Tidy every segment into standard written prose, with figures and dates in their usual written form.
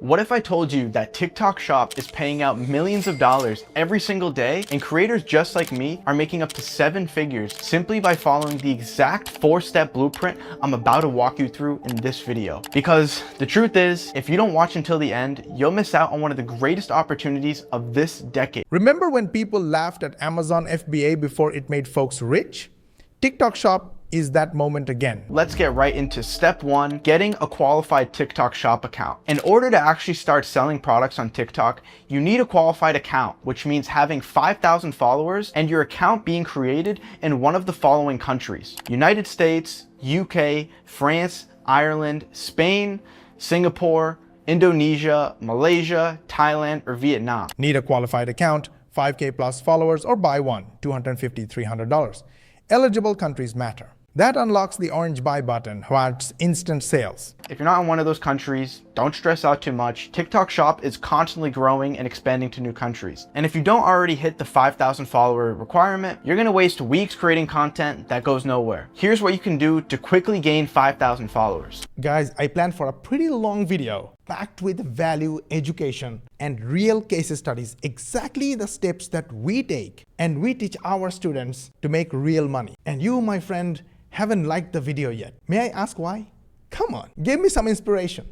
What if I told you that TikTok Shop is paying out millions of dollars every single day, and creators just like me are making up to 7 figures simply by following the exact 4-step blueprint I'm about to walk you through in this video? Because the truth is, if you don't watch until the end, you'll miss out on one of the greatest opportunities of this decade. Remember when people laughed at Amazon FBA before it made folks rich? TikTok Shop is that moment again. Let's get right into step 1, getting a qualified TikTok Shop account. In order to actually start selling products on TikTok, you need a qualified account, which means having 5,000 followers and your account being created in one of the following countries: United States, UK, France, Ireland, Spain, Singapore, Indonesia, Malaysia, Thailand, or Vietnam. Need a qualified account, 5K plus followers, or buy one, $250, $300. Eligible countries matter. That unlocks the orange buy button, what's instant sales. If you're not in one of those countries, don't stress out too much. TikTok Shop is constantly growing and expanding to new countries. And if you don't already hit the 5,000 follower requirement, you're gonna waste weeks creating content that goes nowhere. Here's what you can do to quickly gain 5,000 followers. Guys, I planned for a pretty long video packed with value, education, and real case studies, exactly the steps that we take and we teach our students to make real money. And you, my friend, haven't liked the video yet. May I ask why? Come on, give me some inspiration.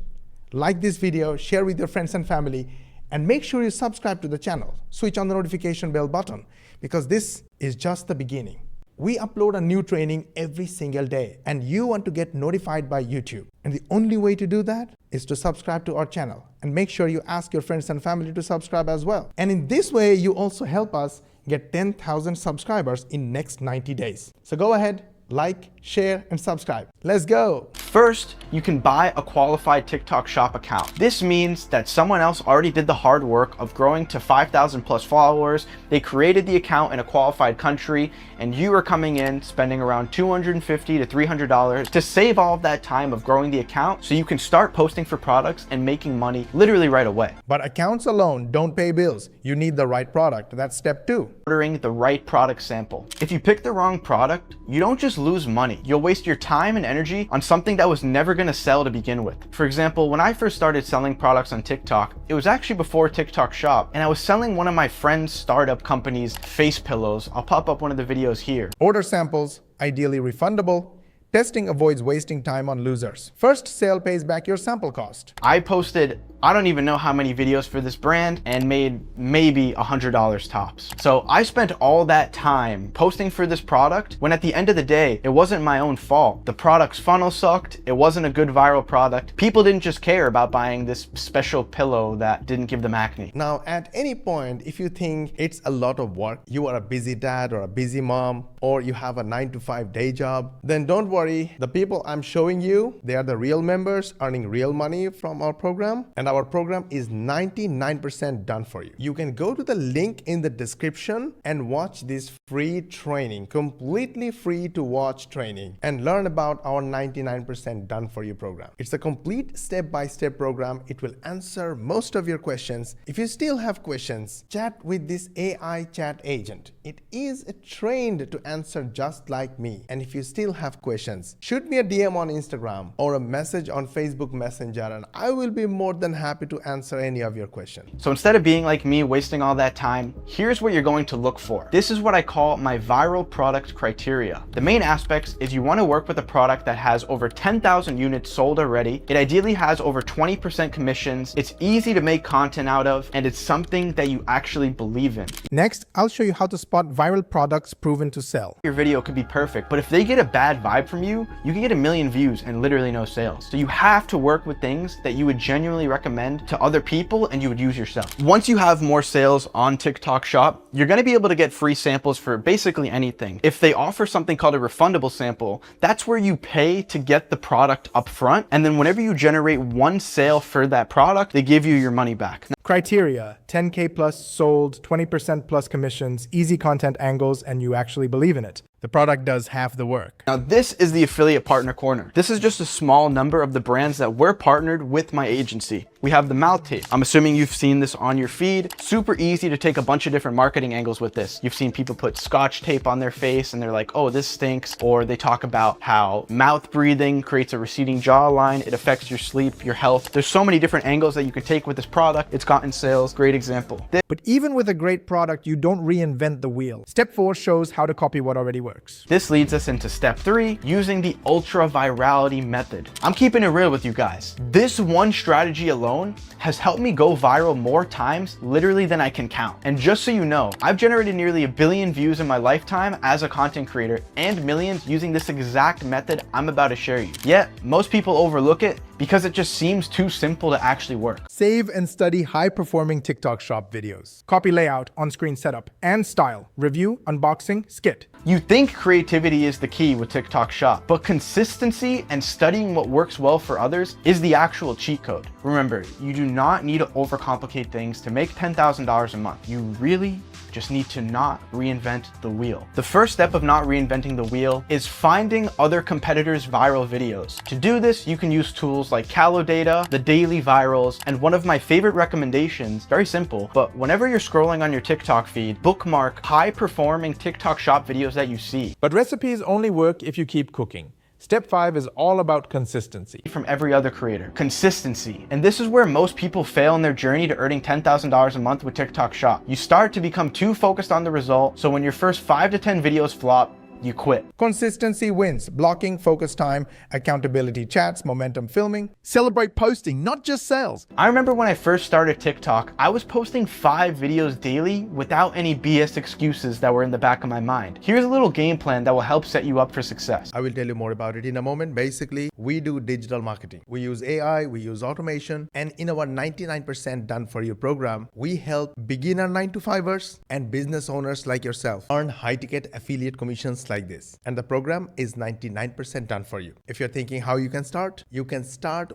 Like this video, share with your friends and family, and make sure you subscribe to the channel. Switch on the notification bell button, because this is just the beginning. We upload a new training every single day, and you want to get notified by YouTube. And the only way to do that is to subscribe to our channel, and make sure you ask your friends and family to subscribe as well. And in this way, you also help us get 10,000 subscribers in next 90 days. So go ahead, like, share, and subscribe. Let's go. First, you can buy a qualified TikTok Shop account. This means that someone else already did the hard work of growing to 5,000 plus followers. They created the account in a qualified country, and you are coming in spending around $250 to $300 to save all of that time of growing the account so you can start posting for products and making money literally right away. But accounts alone don't pay bills. You need the right product. That's step 2. Ordering the right product sample. If you pick the wrong product, you don't just lose money. You'll waste your time and energy on something that was never going to sell to begin with. For example, when I first started selling products on TikTok, it was actually before TikTok Shop, and I was selling one of my friend's startup company's face pillows. I'll pop up one of the videos here. Order samples, ideally refundable. Testing avoids wasting time on losers. First sale pays back your sample cost. I posted, I don't even know how many videos for this brand, and made maybe $100 tops. So I spent all that time posting for this product when at the end of the day, it wasn't my own fault. The product's funnel sucked. It wasn't a good viral product. People didn't just care about buying this special pillow that didn't give them acne. Now, at any point, if you think it's a lot of work, you are a busy dad or a busy mom, or you have a 9-to-5 day job, then don't worry. The people I'm showing you, they are the real members earning real money from our program, and our program is 99% done for you. You can go to the link in the description and watch this free training, completely free to watch training, and learn about our 99% done for you program. It's a complete step-by-step program. It will answer most of your questions. If you still have questions, chat with this AI chat agent. It is trained to answer just like me. And if you still have questions, shoot me a DM on Instagram or a message on Facebook Messenger, and I will be more than happy to answer any of your questions. So instead of being like me, wasting all that time, here's what you're going to look for. This is what I call my viral product criteria. The main aspects is you want to work with a product that has over 10,000 units sold already. It ideally has over 20% commissions. It's easy to make content out of, and it's something that you actually believe in. Next, I'll show you how to spot viral products proven to sell. Your video could be perfect, but if they get a bad vibe from you, you can get 1 million views and literally no sales. So you have to work with things that you would genuinely recommend to other people and you would use yourself. Once you have more sales on TikTok Shop, you're going to be able to get free samples for basically anything. If they offer something called a refundable sample, that's where you pay to get the product up front, and then whenever you generate 1 sale for that product, they give you your money back. Criteria: 10K plus sold, 20% plus commissions, easy content angles, and you actually believe in it. The product does half the work. Now, this is the affiliate partner corner. This is just a small number of the brands that we're partnered with my agency. We have the mouth tape. I'm assuming you've seen this on your feed. Super easy to take a bunch of different marketing angles with this. You've seen people put scotch tape on their face and they're like, oh, this stinks. Or they talk about how mouth breathing creates a receding jawline. It affects your sleep, your health. There's so many different angles that you could take with this product. It's gotten sales. Great example. But even with a great product, you don't reinvent the wheel. Step 4 shows how to copy what already works. This leads us into step 3, using the ultra virality method. I'm keeping it real with you guys. This one strategy alone has helped me go viral more times literally than I can count. And just so you know, I've generated nearly 1 billion views in my lifetime as a content creator and millions using this exact method I'm about to share you. Yet, most people overlook it because it just seems too simple to actually work. Save and study high-performing TikTok shop videos. Copy layout, on-screen setup, and style. Review, unboxing, skit. You think creativity is the key with TikTok Shop, but consistency and studying what works well for others is the actual cheat code. Remember, you do not need to overcomplicate things to make $10,000 a month. You really just need to not reinvent the wheel. The first step of not reinventing the wheel is finding other competitors' viral videos. To do this, you can use tools like Calodata, the daily virals, and one of my favorite recommendations, very simple, but whenever you're scrolling on your TikTok feed, bookmark high-performing TikTok Shop videos that you see. But recipes only work if you keep cooking. Step 5 is all about consistency. From every other creator. Consistency. And this is where most people fail in their journey to earning $10,000 a month with TikTok Shop. You start to become too focused on the result, so when your first 5 to 10 videos flop, you quit. Consistency wins. Blocking, focus time, accountability chats, momentum filming. Celebrate posting, not just sales. I remember when I first started TikTok, I was posting 5 videos daily without any BS excuses that were in the back of my mind. Here's a little game plan that will help set you up for success. I will tell you more about it in a moment. Basically, we do digital marketing. We use AI, we use automation, and in our 99% done for you program, we help beginner 9-to-5ers and business owners like yourself earn high-ticket affiliate commissions like this. And the program is 99% done for you. If you're thinking how you can start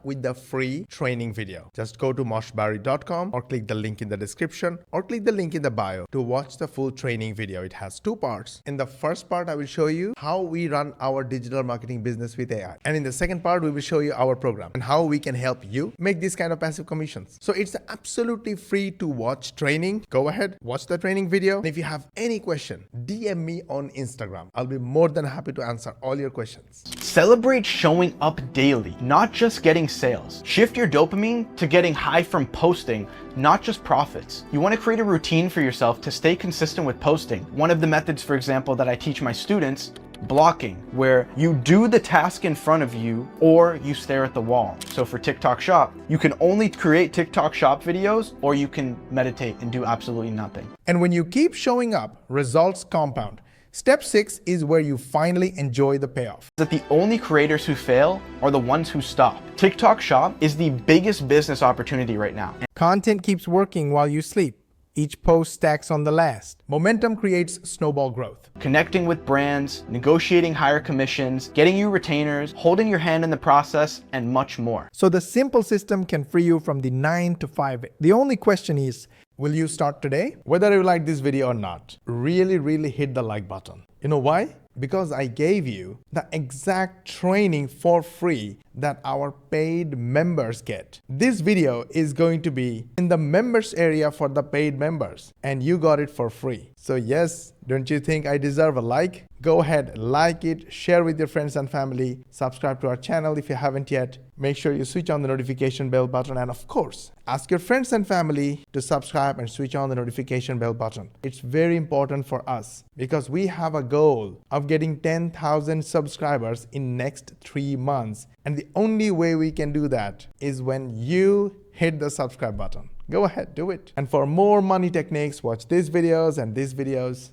with the free training video. Just go to moshbarry.com or click the link in the description or click the link in the bio to watch the full training video. It has 2 parts. In the first part, I will show you how we run our digital marketing business with AI. And in the second part, we will show you our program and how we can help you make this kind of passive commissions. So it's absolutely free to watch training. Go ahead, watch the training video. And if you have any question, DM me on Instagram. I'll be more than happy to answer all your questions. Celebrate showing up daily, not just getting sales. Shift your dopamine to getting high from posting, not just profits. You want to create a routine for yourself to stay consistent with posting. One of the methods, for example, that I teach my students, blocking, where you do the task in front of you or you stare at the wall. So for TikTok Shop, you can only create TikTok Shop videos or you can meditate and do absolutely nothing. And when you keep showing up, results compound. Step 6 is where you finally enjoy the payoff. That the only creators who fail are the ones who stop. TikTok Shop is the biggest business opportunity right now. Content keeps working while you sleep. Each post stacks on the last. Momentum creates snowball growth. Connecting with brands, negotiating higher commissions, getting you retainers, holding your hand in the process, and much more. So the simple system can free you from the 9 to 5. The only question is, will you start today? Whether you like this video or not, really hit the like button. You know why? Because I gave you the exact training for free that our paid members get. This video is going to be in the members area for the paid members, and you got it for free. So yes, don't you think I deserve a like? Go ahead, like it, share with your friends and family, subscribe to our channel if you haven't yet. Make sure you switch on the notification bell button, and of course, ask your friends and family to subscribe and switch on the notification bell button. It's very important for us because we have a goal of getting 10,000 subscribers in next 3 months. And the only way we can do that is when you hit the subscribe button. Go ahead, do it. And for more money techniques, watch these videos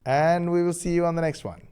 and we will see you on the next one.